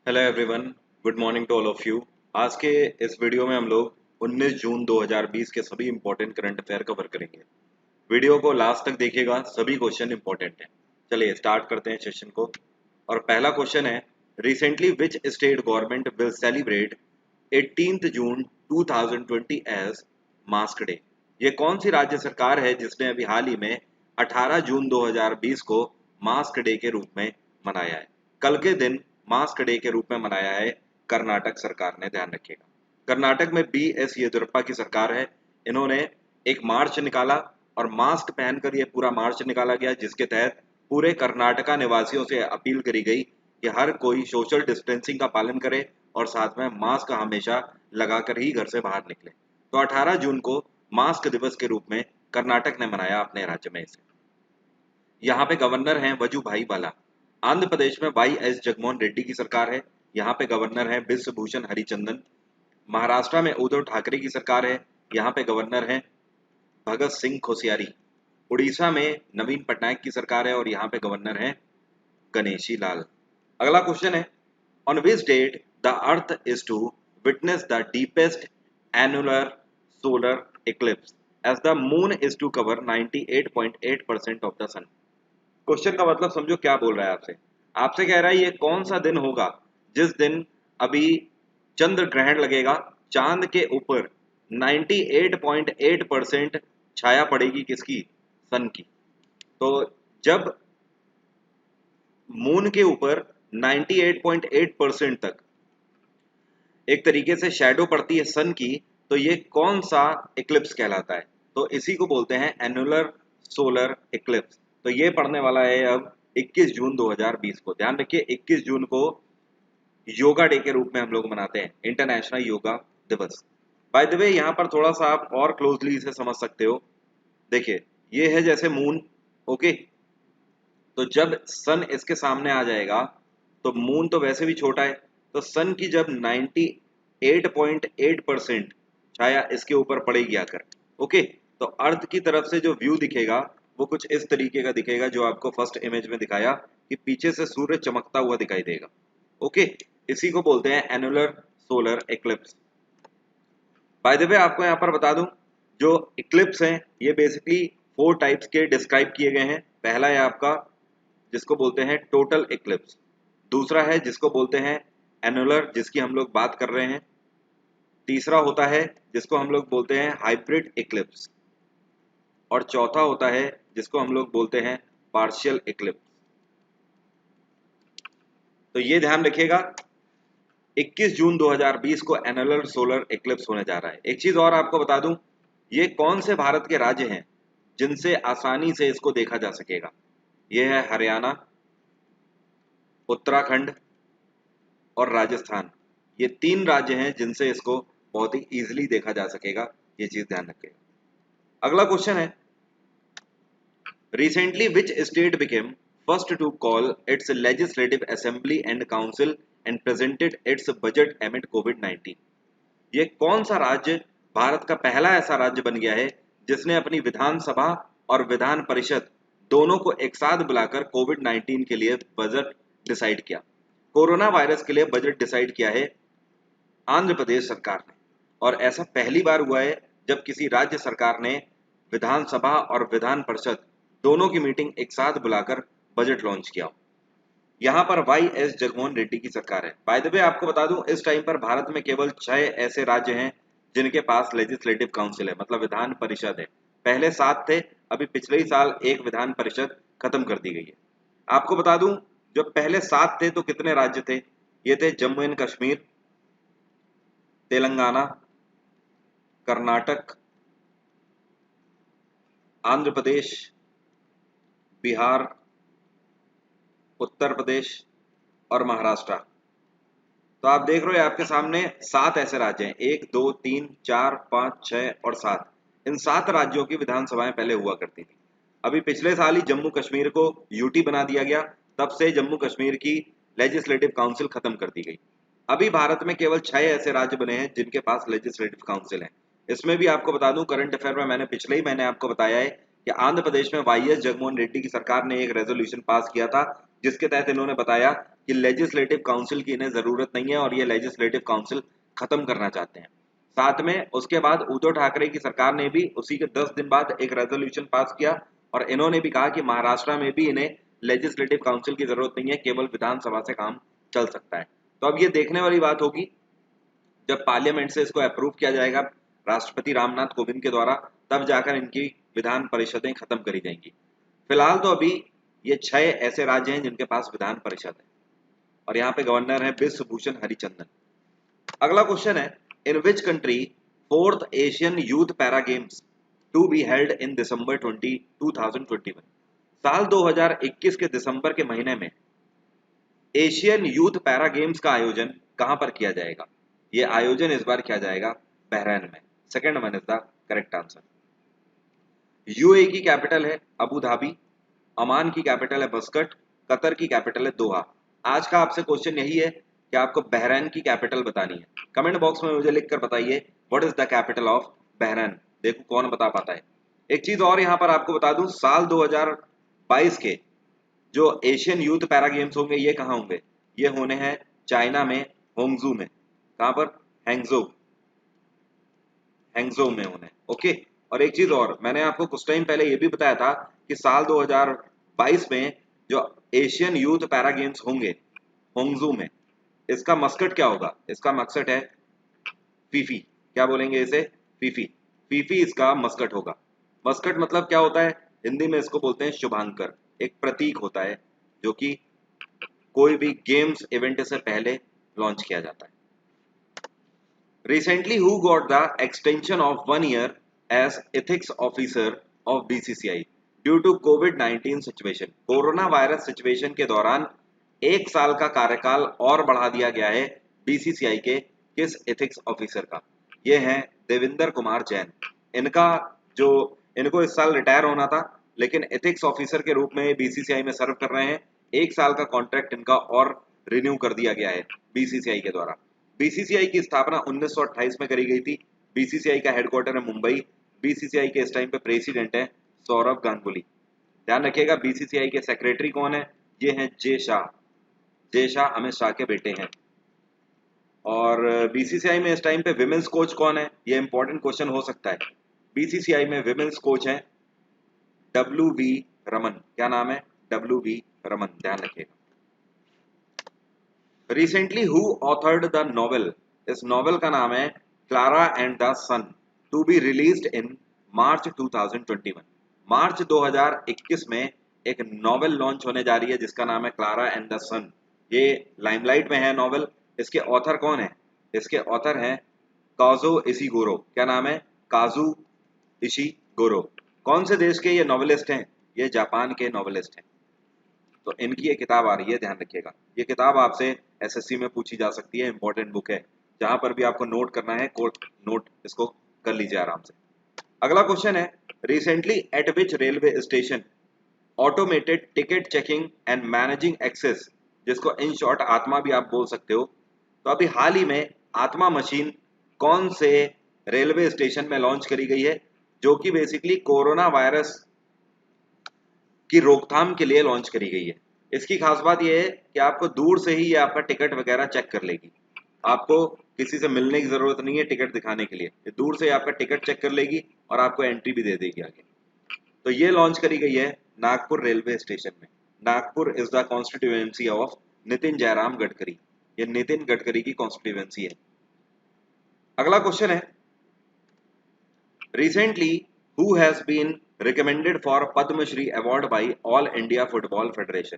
Hello everyone, good morning to all of you. आज के इस वीडियो में हम लोग 19 जून 2020 के सभी इंपॉर्टेंट करंट अफेयर कवर करेंगे। वीडियो को लास्ट तक देखिएगा, सभी क्वेश्चन इंपॉर्टेंट हैं। चलिए स्टार्ट करते हैं सेशन को। और पहला क्वेश्चन है, recently which state government will celebrate 18 June 2020 as mask day. ये कौन सी राज्य सरकार है जिसने अभी हाल ही में 18 जून 2020 को मास्क डे के रूप में मनाया है। कल के दिन मास्क डे के रूप में मनाया है कर्नाटक सरकार ने, ध्यान रखिएगा। कर्नाटक में बी.एस. येदियुरप्पा की सरकार है। इन्होंने एक मार्च निकाला और मास्क पहनकर ये पूरा मार्च निकाला गया, जिसके तहत पूरे कर्नाटका निवासियों से अपील करी गई कि हर कोई सोशल डिस्टेंसिंग का पालन करे और साथ में मास्क हमेशा लगाकर ही घर से बाहर निकले। तो 18 जून को मास्क दिवस के रूप में कर्नाटक ने मनाया अपने राज्य में इसे। यहाँ पे गवर्नर हैं वजुभाई वाला। आंध्र प्रदेश में वाई.एस. जगनमोहन रेड्डी की सरकार है। यहाँ पे गवर्नर हैं बिश्वभूषण हरिचंदन। महाराष्ट्र में उद्धव ठाकरे की सरकार है। यहाँ पे गवर्नर हैं भगत सिंह कोश्यारी। उड़ीसा में नवीन पटनायक की सरकार है और यहाँ पे गवर्नर हैं गणेशी लाल। अगला क्वेश्चन है, on which date the earth is to witness the deepest annular solar eclipse as the moon is to cover 98.8% of the sun. Question का मतलब समझो क्या बोल रहा है आपसे। आपसे कह रहा है ये कौन सा दिन होगा जिस दिन अभी चंद्र ग्रहण लगेगा, चांद के ऊपर 98.8% छाया पड़ेगी किसकी, सन की। तो जब मून के ऊपर 98.8% तक एक तरीके से शैडो पड़ती है सन की, तो ये कौन सा इक्लिप्स कहलाता है। तो इसी को बोलते हैं एनुलर सोलर इक्लिप्स। तो ये पढ़ने वाला है अब 21 जून 2020 को। ध्यान रखिए 21 जून को योगा डे के रूप में हम लोग मनाते हैं, इंटरनेशनल योगा दिवस। बाय द वे यहाँ पर थोड़ा सा आप और क्लोजली इसे समझ सकते हो। देखिए ये है जैसे मून, ओके। तो जब सन इसके सामने आ जाएगा तो मून तो वैसे भी छोटा है, तो सन की जब 98.8% छाया इसके ऊपर पड़ेगी आकर, ओके, तो अर्थ की तरफ से जो व्यू दिखेगा वो कुछ इस तरीके का दिखेगा जो आपको फर्स्ट इमेज में दिखाया कि पीछे से सूर्य चमकता हुआ दिखाई देगा, ओके। इसी को बोलते हैं annular solar Eclipse. By the way आपको यहाँ पर बता दूं, जो इक्लिप्स हैं ये बेसिकली 4 टाइप्स के डिस्क्राइब किए गए हैं। पहला है आपका जिसको बोलते हैं टोटल इक्लिप्स, दूसरा है जिसको बोलते हैं एनुलर जिसकी हम लोग बात कर रहे हैं, तीसरा होता है जिसको हम लोग बोलते हैं हाइब्रिड इक्लिप्स, और चौथा होता है जिसको हम लोग बोलते हैं पार्शियल इक्लिप्स। तो ये ध्यान रखिएगा 21 जून 2020 को एनुलर सोलर इक्लिप्स होने जा रहा है। एक चीज और आपको बता दूं, ये कौन से भारत के राज्य हैं जिनसे आसानी से इसको देखा जा सकेगा। ये है हरियाणा, उत्तराखंड और राजस्थान। ये 3 राज्य हैं जिनसे इसको बहुत ही इजीली देखा जा सकेगा, ये चीज ध्यान रखिएगा। अगला क्वेश्चन है, recently which state became first to call its legislative assembly and council and presented its budget amid कोविड-19। ये कौन सा राज्य भारत का पहला ऐसा राज्य बन गया है जिसने अपनी विधानसभा और विधान परिषद दोनों को एक साथ बुलाकर कोविड-19 के लिए बजट डिसाइड किया। कोरोना वायरस के लिए बजट डिसाइड किया है आंध्र प्रदेश सरकार ने, और ऐसा पहली बार हुआ है जब किसी राज्य सरकार ने विधानसभा और विधान परिषद दोनों की मीटिंग एक साथ बुलाकर बजट लॉन्च किया। यहाँ पर वाई.एस. जगनमोहन रेड्डी की सरकार है। बाय द वे आपको बता दूं, इस टाइम पर भारत में केवल 6 ऐसे राज्य हैं जिनके पास लेजिस्लेटिव काउंसिल है, मतलब विधान परिषद है। पहले 7 थे, अभी पिछले ही साल एक विधान परिषद खत्म कर दी गई है। आपको बता दूं, जो पहले 7 थे तो कितने राज्य थे, ये थे जम्मू एंड कश्मीर, तेलंगाना, कर्नाटक, आंध्र प्रदेश, बिहार, उत्तर प्रदेश और महाराष्ट्र। तो आप देख रहे हो आपके सामने 7 ऐसे राज्य हैं, 1 2 3 4 5 6 और 7। इन 7 राज्यों की विधानसभाएं पहले हुआ करती थी। अभी पिछले साल ही जम्मू कश्मीर को यूटी बना दिया गया, तब से जम्मू कश्मीर की लेजिस्लेटिव काउंसिल खत्म कर दी गई। अभी भारत में केवल 6 ऐसे राज्य बने हैं जिनके पास लेजिस्लेटिव काउंसिल है। इसमें भी आपको बता दूं, करंट अफेयर में मैंने पिछले ही महीने आपको बताया है कि आंध्र प्रदेश में वाई.एस. जगनमोहन रेड्डी की सरकार ने एक रेजोल्यूशन पास किया था जिसके तहत इन्होंने बताया कि लेजिस्लेटिव काउंसिल की इन्हें जरूरत नहीं है और ये लेजिस्लेटिव काउंसिल खत्म करना चाहते हैं। साथ में उसके बाद उद्धव ठाकरे की सरकार ने भी उसी के 10 दिन बाद एक रेजोल्यूशन पास किया और इन्होंने भी कहा कि महाराष्ट्र में भी इन्हें लेजिस्लेटिव काउंसिल की जरूरत नहीं है, केवल विधानसभा से काम चल सकता है। तो अब ये देखने वाली बात होगी जब पार्लियामेंट से इसको अप्रूव किया जाएगा राष्ट्रपति रामनाथ कोविंद के द्वारा, तब जाकर इनकी विधान परिषदें खत्म करी जाएंगी। फिलहाल तो अभी ये 6 ऐसे राज्य हैं जिनके पास विधान परिषद है और यहाँ पे गवर्नर है बिश्व भूषण हरिचंदन। अगला क्वेश्चन है, in which country fourth Asian youth para games to be held in December 2021। साल 2021 के दिसंबर के महीने में एशियन यूथ पैरा गेम्स का आयोजन कहां पर किया जाएगा? ये आयोजन इस बार किया जाएगा बहरीन में। Second one is the correct answer. UAE की कैपिटल है अबू धाबी, ओमान की कैपिटल है मस्कट, कतर की कैपिटल है दोहा। आज का आपसे क्वेश्चन यही है कि आपको बहरीन की कैपिटल बतानी है। कमेंट बॉक्स में मुझे लिखकर बताइए what is the capital of Bahrain. देखो कौन बता पाता है। एक चीज और यहाँ पर आपको बता दूं, साल 2022 के जो एशियन यूथ पैरा गेम्स होंगे ये कहाँ होंगे? ये होने हैं चाइना में, होंगजू में। कहाँ पर? हैंगजो, हैंगजो में होने। ओके। और एक चीज और, मैंने आपको कुछ टाइम पहले ये भी बताया था कि साल 2022 में जो एशियन यूथ पैरा गेम्स होंगे होंगजू में, इसका मस्कट क्या होगा? इसका मकसद है फीफी। क्या बोलेंगे इसे? फीफी। फीफी इसका मस्कट होगा। मस्कट मतलब क्या होता है? हिंदी में इसको बोलते हैं शुभांकर। एक प्रतीक होता है जो कि कोई भी गेम्स इवेंट से पहले लॉन्च किया जाता है। Recently, who got the extension of 1 year as ethics officer of BCCI due to COVID-19 situation? Corona virus situation के दौरान 1 साल का कार्यकाल और बढ़ा दिया गया है बीसीसीआई के किस एथिक्स ऑफिसर का? ये हैं देविंदर कुमार जैन। इनको इस साल रिटायर होना था, लेकिन एथिक्स ऑफिसर के रूप में बीसीसीआई में सर्व कर रहे हैं। 1 साल का कॉन्ट्रैक्ट इनका और रिन्यू कर दिया गया है बीसीसीआई के द्वारा। बीसीसीआई की स्थापना 1928 में करी गई थी। बीसीसीआई का हेडक्वार्टर है मुंबई। बीसीसीआई के इस टाइम पे प्रेसिडेंट है सौरभ गांगुली। ध्यान रखिएगा बीसीसीआई के सेक्रेटरी कौन है? ये हैं जय शाह। जय शाह अमित शाह के बेटे हैं। और बीसीसीआई में इस टाइम पे विमेंस कोच कौन है? ये इंपॉर्टेंट क्वेश्चन हो सकता है। बीसीसीआई में विमेंस कोच है WV रमन। क्या नाम है? WV रमन। ध्यान रखिएगा। Recently who authored the novel? इस नॉवेल का नाम है Clara and the Sun, to be released in March 2021। मार्च 2021 में एक नॉवेल लॉन्च होने जा रही है जिसका नाम है क्लारा एंड द सन। ये लाइमलाइट में है नॉवेल। इसके ऑथर कौन है? इसके ऑथर हैं काजो इशिगोरो। क्या नाम है? काजू इशिगोरो। कौन से देश के ये नॉवेलिस्ट हैं? ये जापान के नॉवेलिस्ट हैं। तो इनकी ये किताब आ रही है, ध्यान रखिएगा। ये किताब आपसे एसएससी में पूछी जा सकती है, इंपॉर्टेंट बुक है। जहां पर भी आपको नोट करना है कोट नोट इसको कर लीजिए आराम से। अगला क्वेश्चन है, recently at which railway station automated ticket checking and managing access, जिसको इन शॉर्ट आत्मा भी आप बोल सकते हो। तो अभी हाल ही में आत्मा मशीन कौन से रेलवे स्टेशन में लॉन्च करी गई है, जो कि बेसिकली कोरोना वायरस की रोकथाम के लिए लॉन्च करी गई है। इसकी खास बात यह है कि आपको दूर से ही ये आपका टिकट वगैरह चेक कर लेगी। आपको किसी से मिलने की जरूरत नहीं है टिकट दिखाने के लिए। ये दूर से आपका टिकट चेक कर लेगी और आपको एंट्री भी दे देगी आगे। तो ये लॉन्च करी गई है नागपुर रेलवे स्टेशन में। Nagpur is the constituency of Nitin Jairam Gadkari. ये नितिन गडकरी की कॉन्स्टिट्यूएंसी है। अगला क्वेश्चन है, recently who has been recommended for Padma Shri award by All India Football Federation?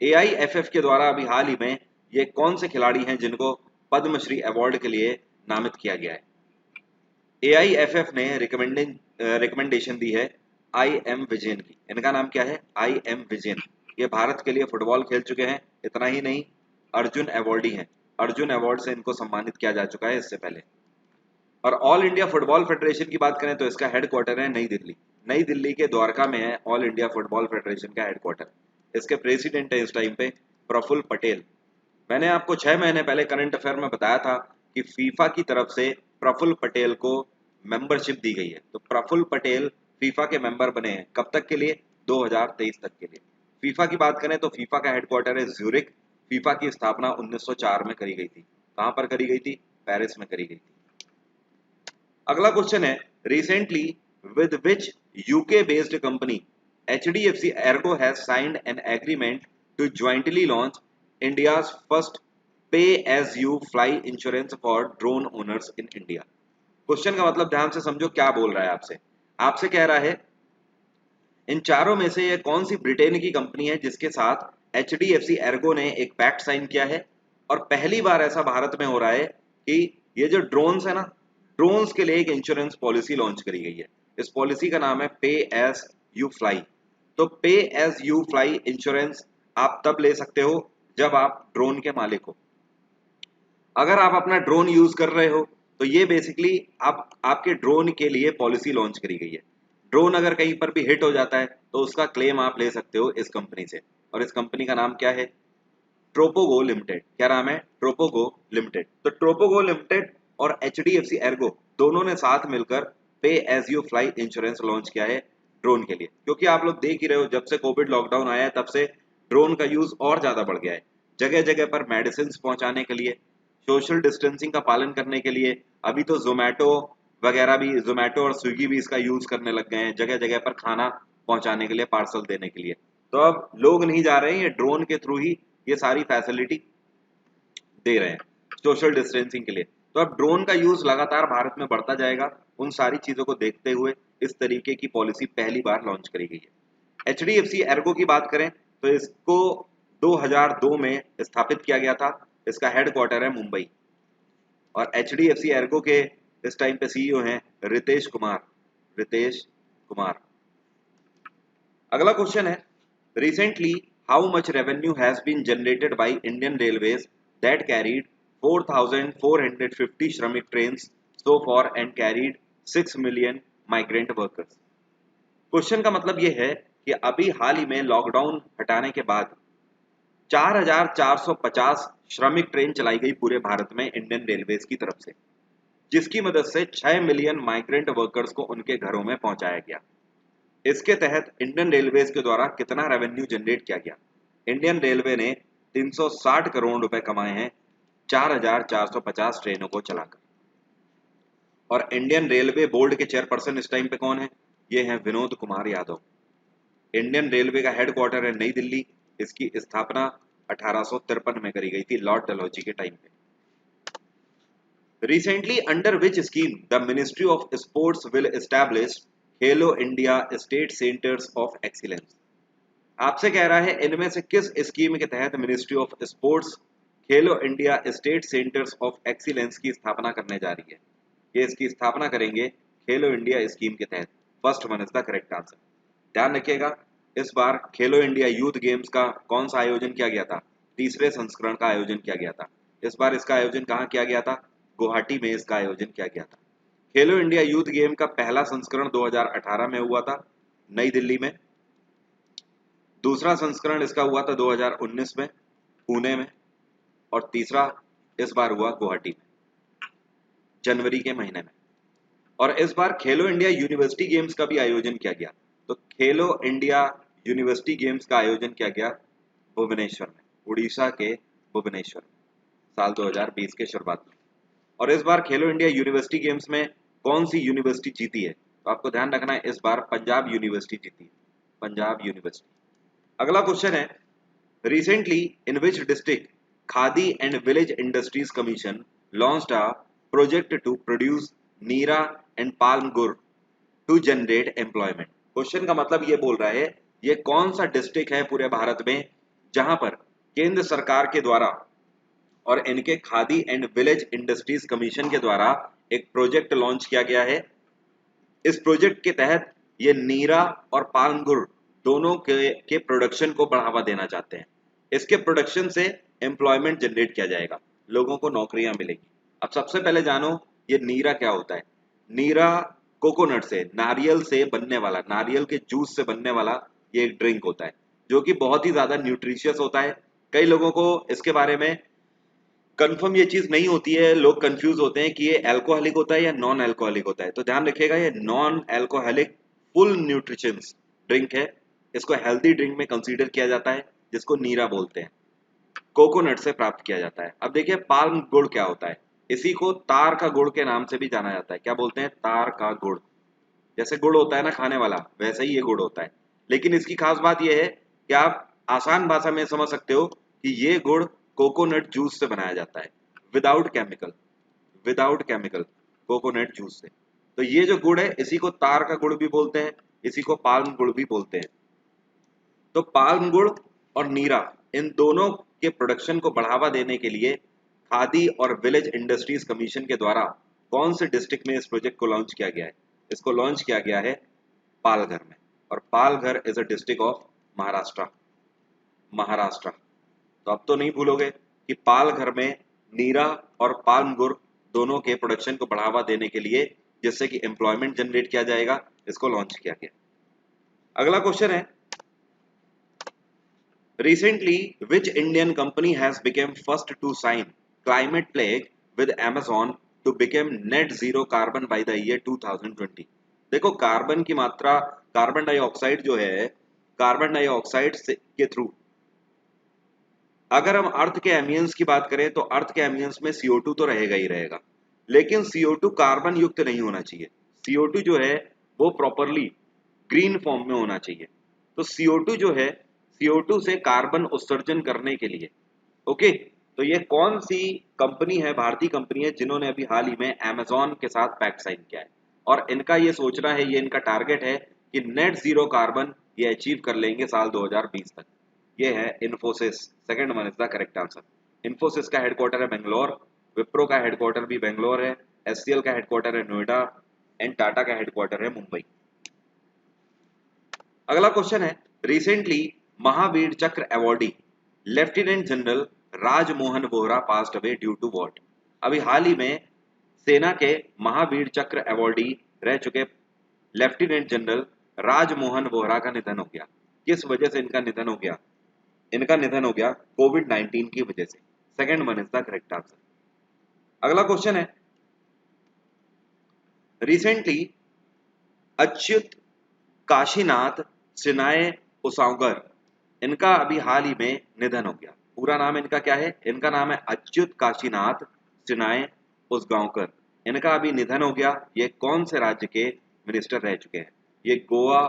AIFF के द्वारा अभी हाल ही में ये कौन से खिलाड़ी हैं जिनको पद्म श्री अवार्ड के लिए नामित किया गया है? AIFF ने रिकमेंडेशन दी है IM विजयन की। इनका नाम क्या है? IM विजयन। ये भारत के लिए फुटबॉल खेल चुके हैं। इतना ही नहीं, अर्जुन अवार्डी हैं। अर्जुन अवार्ड से इनको सम्मानित किया जा चुका है इससे पहले। और ऑल इंडिया फुटबॉल फेडरेशन की बात करें तो इसका हेडक्वार्टर है नई दिल्ली। नई दिल्ली के द्वारका में है ऑल इंडिया फुटबॉल फेडरेशन का हेडक्वार्टर। इसके प्रेसिडेंट है इस टाइम पे प्रफुल्ल पटेल। मैंने आपको 6 महीने पहले करंट अफेयर में बताया था कि फीफा की तरफ से प्रफुल्ल पटेल को मेंबरशिप दी गई है। तो प्रफुल्ल पटेल फीफा के मेंबर बने हैं। कब तक के लिए? 2023 तक के लिए। फीफा की बात करें तो फीफा का हेडक्वार्टर है ज्यूरिक। फीफा की स्थापना 1904 में करी गई थी। कहां पर करी गई थी? पेरिस में करी गई थी। अगला क्वेश्चन है, recently with which UK based company HDFC Ergo has signed an agreement to jointly launch India's first pay as you fly insurance for drone owners in India। Question का मतलब ध्यान से समझो क्या बोल रहा है आपसे। आपसे कह रहा है इन चारों में से ये कौन सी ब्रिटेन की कंपनी है जिसके साथ HDFC Ergo ने एक पैक्ट साइन किया है, और पहली बार ऐसा भारत में हो रहा है कि ये जो ड्रोन्स है ना, ड्रोन्स के लिए एक इंश्योरेंस पॉलिसी लॉन्च करी गई है। इस पॉलिसी का नाम है पे एज यू फ्लाई। तो पे एज यू फ्लाई इंश्योरेंस आप तब ले सकते हो जब आप ड्रोन के मालिक हो। अगर आप अपना ड्रोन यूज कर रहे हो तो ये बेसिकली आप आपके ड्रोन के लिए पॉलिसी लॉन्च करी गई है। ड्रोन अगर कहीं पर भी हिट हो जाता है तो उसका क्लेम आप ले सकते हो इस कंपनी से, और इस कंपनी का नाम क्या है? ट्रोपोगो लिमिटेड। क्या नाम है? ट्रोपोगो लिमिटेड। तो ट्रोपोगो लिमिटेड और HDFC एर्गो दोनों ने साथ मिलकर pay as you fly insurance launch किया है ड्रोन के लिए। क्योंकि आप लोग देख ही रहे हो, जब से कोविड लॉकडाउन आया है तब से ड्रोन का यूज और ज्यादा बढ़ गया है। जगह जगह पर मेडिसिन पहुंचाने के लिए, सोशल डिस्टेंसिंग का पालन करने के लिए, अभी तो जोमेटो वगैरह भी, जोमेटो और स्विगी भी इसका यूज करने लग गए हैं जगह जगह पर खाना पहुंचाने के लिए, पार्सल देने के लिए। तो अब लोग नहीं जा रहे हैं, ये ड्रोन के थ्रू ही ये सारी फैसिलिटी दे रहे हैं सोशल डिस्टेंसिंग के लिए। तो अब ड्रोन का यूज लगातार भारत में बढ़ता जाएगा। उन सारी चीजों को देखते हुए इस तरीके की पॉलिसी पहली बार लॉन्च करी गई है। HDFC एर्गो की बात करें तो इसको 2002 में स्थापित किया गया था। इसका हेडक्वार्टर है मुंबई, और HDFC एर्गो के इस टाइम पे CEO हैं रितेश कुमार। रितेश कुमार। अगला क्वेश्चन है, recently how much revenue has been generated by Indian railways that carried 4,450 Shramik trains so far and carried 6 million migrant workers. Question का मतलब ये है कि अभी हाल ही में लॉकडाउन हटाने के बाद 4,450 श्रमिक ट्रेन चलाई गई पूरे भारत में इंडियन रेलवेज की तरफ से, जिसकी मदद से 6 मिलियन माइग्रेंट वर्कर्स को उनके घरों में पहुंचाया गया। इसके तहत इंडियन रेलवेज के द्वारा कितना रेवेन्यू जनरेट किया गया? इंडियन रेलवे ने 360 करोड़ रुपए कमाए हैं 4,450 ट्रेनों को चलाकर। और इंडियन रेलवे बोर्ड के चेयरपर्सन इस टाइम पे कौन है? ये हैं विनोद कुमार यादव। इंडियन रेलवे का हेडक्वार्टर है नई दिल्ली। इसकी स्थापना 1853 में करी गई थी लॉर्ड डलहौजी के टाइम पे। Recently, under which scheme the Ministry of Sports will establish Khelo India state centres of excellence? आपसे कह रहा है इनमें से किस स्कीम के तहत ministry of sports Khelo India state centres of excellence की स्थापना करने जा रही है? ये इसकी स्थापना करेंगे खेलो इंडिया स्कीम के तहत। First one is the correct answer. ध्यान रखिएगा, इस बार खेलो इंडिया यूथ गेम्स का कौन सा आयोजन किया गया था? तीसरे संस्करण का आयोजन किया गया था। इस बार इसका आयोजन कहाँ किया गया था? गुवाहाटी में इसका आयोजन किया गया था। खेलो इंडिया यूथ गेम का पहला संस्करण 2018 में हुआ था नई दिल्ली में। दूसरा संस्करण इसका हुआ था 2019 में पुणे में, और तीसरा इस बार हुआ गुवाहाटी में जनवरी के महीने में। और इस बार खेलो इंडिया यूनिवर्सिटी गेम्स का भी आयोजन किया गया। तो खेलो इंडिया यूनिवर्सिटी गेम्स का आयोजन किया गया भुवनेश्वर में, उड़ीसा के भुवनेश्वर में, साल 2020 के शुरुआत में। और इस बार खेलो इंडिया यूनिवर्सिटी गेम्स में कौन सी यूनिवर्सिटी जीती है? तो आपको ध्यान रखना है, इस बार पंजाब यूनिवर्सिटी जीती है, पंजाब यूनिवर्सिटी। अगला क्वेश्चन है, recently in which district Khadi and Village Industries Commission launched a project to produce neera and palm gur to generate employment? Question का मतलब ये बोल रहा है ये कौन सा डिस्ट्रिक्ट है पूरे भारत में जहां पर केंद्र सरकार के द्वारा और इनके khadi and Village Industries commission के द्वारा एक प्रोजेक्ट लॉन्च किया गया है। इस प्रोजेक्ट के तहत ये नीरा और पाल्म गुर दोनों के प्रोडक्शन को बढ़ावा देना चाहते हैं। इसके प्रोडक्शन से एम्प्लॉयमेंट जनरेट किया जाएगा, लोगों को नौकरियां मिलेगी। अब सबसे पहले जानो ये नीरा क्या होता है। नीरा कोकोनट से, नारियल से बनने वाला, नारियल के जूस से बनने वाला ये एक ड्रिंक होता है जो कि बहुत ही ज्यादा न्यूट्रिशियस होता है। कई लोगों को इसके बारे में कंफर्म ये चीज नहीं होती है, लोग कंफ्यूज होते हैं कि ये अल्कोहलिक होता है या नॉन अल्कोहलिक होता है। तो ध्यान रखिएगा, ये non alcoholic full nutritions drink है इसको हेल्दी ड्रिंक में कंसीडर किया जाता है, जिसको नीरा बोलते हैं। कोकोनट से प्राप्त किया जाता है। अब देखिए पाल्म गुड़ क्या होता है, इसी को तार का गुड़ के नाम से भी जाना जाता है। क्या बोलते हैं? तार का गुड़। जैसे गुड़ होता है ना खाने वाला, वैसे ही ये गुड़ होता है। लेकिन इसकी खास बात यह है कि आप आसान भाषा में समझ सकते हो कि ये गुड़ कोकोनट जूस से बनाया जाता है, without chemical, without chemical coconut juice से। तो ये जो गुड़ है इसी को तार का गुड़ भी बोलते हैं, इसी को पाल्म गुड़ भी बोलते हैं। तो पाल्म गुड़ और नीरा, इन दोनों के प्रोडक्शन को बढ़ावा देने के लिए खादी और विलेज इंडस्ट्रीज कमीशन के द्वारा कौन से डिस्ट्रिक्ट में इस प्रोजेक्ट को लॉन्च किया गया है? इसको लॉन्च किया गया है पालघर में, और Palghar is a district of Maharashtra. Maharashtra. तो अब तो नहीं भूलोगे कि पालघर में नीरा और पाल्म गुड़ दोनों के प्रोडक्शन को बढ़ावा देने के लिए, जिससे कि एम्प्लॉयमेंट जनरेट किया जाएगा, इसको लॉन्च किया गया। अगला क्वेश्चन है, recently which Indian company has become first to sign climate pledge with Amazon to become net zero carbon by the year 2020? देखो कार्बन की मात्रा, कार्बन डाइऑक्साइड जो है, कार्बन डाइऑक्साइड के थ्रू अगर हम अर्थ के एमियंस की बात करें तो अर्थ के एमियंस में CO2 तो रहेगा ही रहेगा, लेकिन CO2 कार्बन युक्त नहीं होना चाहिए। CO2 जो है वो प्रॉपरली ग्रीन फॉर्म में होना चाहिए। तो CO2 जो है, CO2 से कार्बन उत्सर्जन करने के लिए, ओके, तो ये कौन सी कंपनी है, भारतीय कंपनी है, जिन्होंने अभी हाल ही में अमेजॉन के साथ पैक्ट साइन किया है, और इनका ये सोचना है, ये इनका टारगेट है कि नेट जीरो कार्बन ये अचीव कर लेंगे साल 2020 तक। ये है Infosys. Second one is the correct answer. Infosys का हेडक्वार्टर है बेंगलोर, विप्रो का हेडक्वार्टर भी बेंगलोर है, HCL का हेडक्वार्टर है नोएडा, एंड टाटा का हेडक्वार्टर है मुंबई। अगला क्वेश्चन है, recently Mahavir Chakra awardee lieutenant general Rajmohan Bohra passed away due to what? अभी हाल ही में सेना के महावीर चक्र अवॉर्डी रह चुके लेफ्टिनेंट जनरल राजमोहन बोहरा का निधन हो गया। किस वजह से इनका निधन हो गया? इनका निधन हो गया कोविड-19 की वजह से। Second one is the correct answer. अगला क्वेश्चन है, रिसेंटली अच्युत काशीनाथ सिनाए उसावकर, इनका अभी हाल ही में निधन हो गया। पूरा नाम इनका क्या है? इनका नाम है अच्युत काशीनाथ सिनाए उसगांवकर। इनका अभी निधन हो गया। ये कौन से राज्य के मिनिस्टर रह चुके हैं? ये गोवा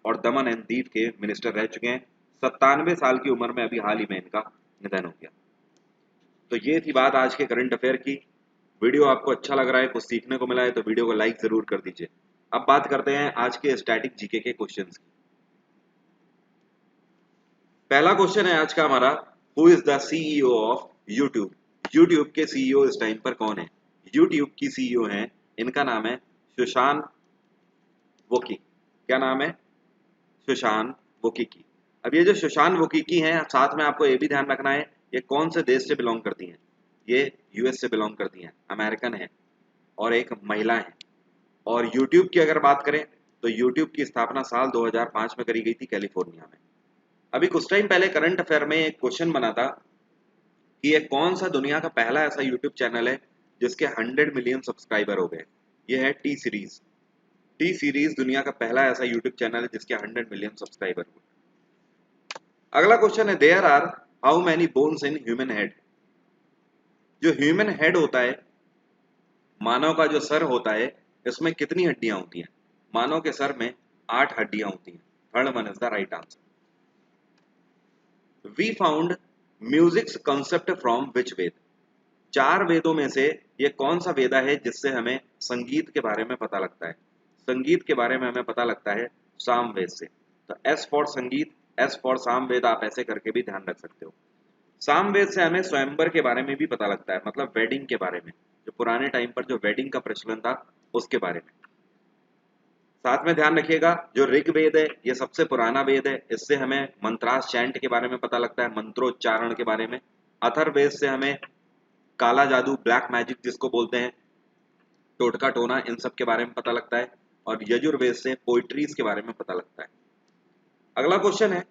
और दमन एंड दीव के मिनिस्टर रह चुके हैं। 97 साल की उम्र में अभी हाल ही में इनका निधन हो गया। तो ये थी बात आज के करंट अफेयर की। वीडियो आपको अच्छा लग रहा है, कुछ सीखने को मिला है, तो वीडियो को लाइक जरूर कर दीजिए। अब बात करते हैं आज के स्टैटिक जीके के क्वेश्चंस की। पहला क्वेश्चन है आज का हमारा, who is the CEO of YouTube? YouTube के CEO इस टाइम पर कौन है? यूट्यूब की CEO है, इनका नाम है सुशांत वोकी। क्या नाम है? सुशांत वोकीकी। अब ये जो सुशांत वोकीकी हैं, साथ में आपको ये भी ध्यान रखना है ये कौन से देश से बिलोंग करती हैं? ये US से बिलोंग करती हैं, अमेरिकन है, और एक महिला है। और यूट्यूब की अगर बात करें तो यूट्यूब की स्थापना साल 2005 में करी गई थी कैलिफोर्निया में। अभी कुछ टाइम पहले करंट अफेयर में एक क्वेश्चन बना था कि ये कौन सा दुनिया का पहला ऐसा यूट्यूब चैनल है जिसके 100 मिलियन सब्सक्राइबर हो गए? ये है टी सीरीज। टी सीरीज दुनिया का पहला ऐसा यूट्यूब चैनल है जिसके 100 मिलियन सब्सक्राइबर हुए। अगला क्वेश्चन है, there are how many bones in human head? जो ह्यूमन हेड होता है, मानव का जो सर होता है, इसमें कितनी हड्डियां होती हैं? मानव के सर में 8 हड्डियां होती हैं। Third one is the right answer. We found music's concept from which Veda? 4 वेदों में से ये कौन सा वेदा है जिससे हमें संगीत के बारे में पता लगता है? संगीत के बारे में हमें पता लगता है सामवेद से। तो एस फॉर संगीत, एस फॉर सामवेद, आप ऐसे करके भी ध्यान रख सकते हो। सामवेद से हमें स्वयंवर के बारे में भी पता लगता है, मतलब वेडिंग के बारे में, जो पुराने टाइम पर जो वेडिंग का प्रचलन था उसके बारे में। साथ में ध्यान रखिएगा, जो ऋग्वेद है ये सबसे पुराना वेद है, इससे हमें मंत्रास चैंट के बारे में पता लगता है, मंत्रोच्चारण के बारे में। अथर्ववेद से हमें काला जादू, ब्लैक मैजिक जिसको बोलते हैं, टोटका टोना, इन सब के बारे में पता लगता है। और यजुर्वेद से पोइट्रीज के बारे में पता लगता है। अगला क्वेश्चन है,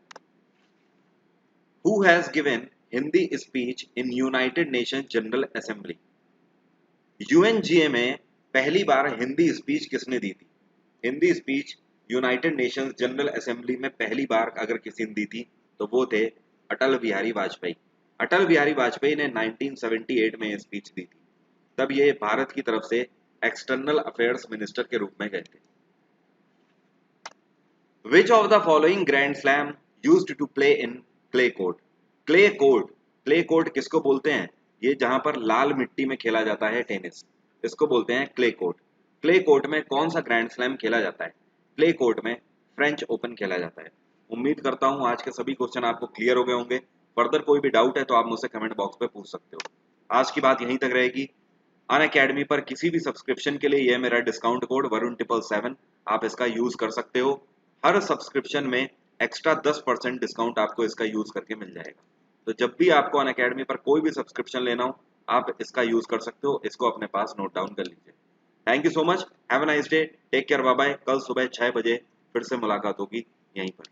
who has given Hindi speech in United nation general assembly? UNGA में पहली बार हिंदी स्पीच किसने दी थी? Hindi speech United Nations general assembly में पहली बार अगर किसी ने दी थी तो वो थे अटल बिहारी वाजपेयी। अटल बिहारी वाजपेयी ने 1978 में स्पीच दी थी। तब ये भारत की तरफ से एक्सटर्नल अफेयर्स मिनिस्टर के रूप में गए थे। Which of the following Grand Slam used to play in clay court? Clay court, clay court किसको बोलते हैं? ये जहां पर लाल मिट्टी में खेला जाता है टेनिस, इसको बोलते हैं क्ले कोर्ट। क्ले कोर्ट में कौन सा ग्रैंड स्लैम खेला जाता है? क्ले कोर्ट में फ्रेंच ओपन खेला जाता है। उम्मीद करता हूं आज के सभी क्वेश्चन आपको क्लियर हो गए होंगे। फर्दर कोई भी डाउट है तो आप मुझसे कमेंट बॉक्स पे पूछ सकते हो। आज की बात यहीं तक रहेगी। अनअकैडमी पर किसी भी सब्सक्रिप्शन के लिए यह मेरा डिस्काउंट कोड वरुण777, आप इसका यूज कर सकते हो। हर सब्सक्रिप्शन में एक्स्ट्रा 10% डिस्काउंट आपको इसका यूज करके मिल जाएगा। तो जब भी आपको अनअकैडमी पर कोई भी सब्सक्रिप्शन लेना हो आप इसका यूज कर सकते हो। इसको अपने पास नोट डाउन कर लीजिए। Thank you so much, have a nice day, take care, bye bye. कल सुबह 6 बजे फिर से मुलाकात होगी यहीं पर।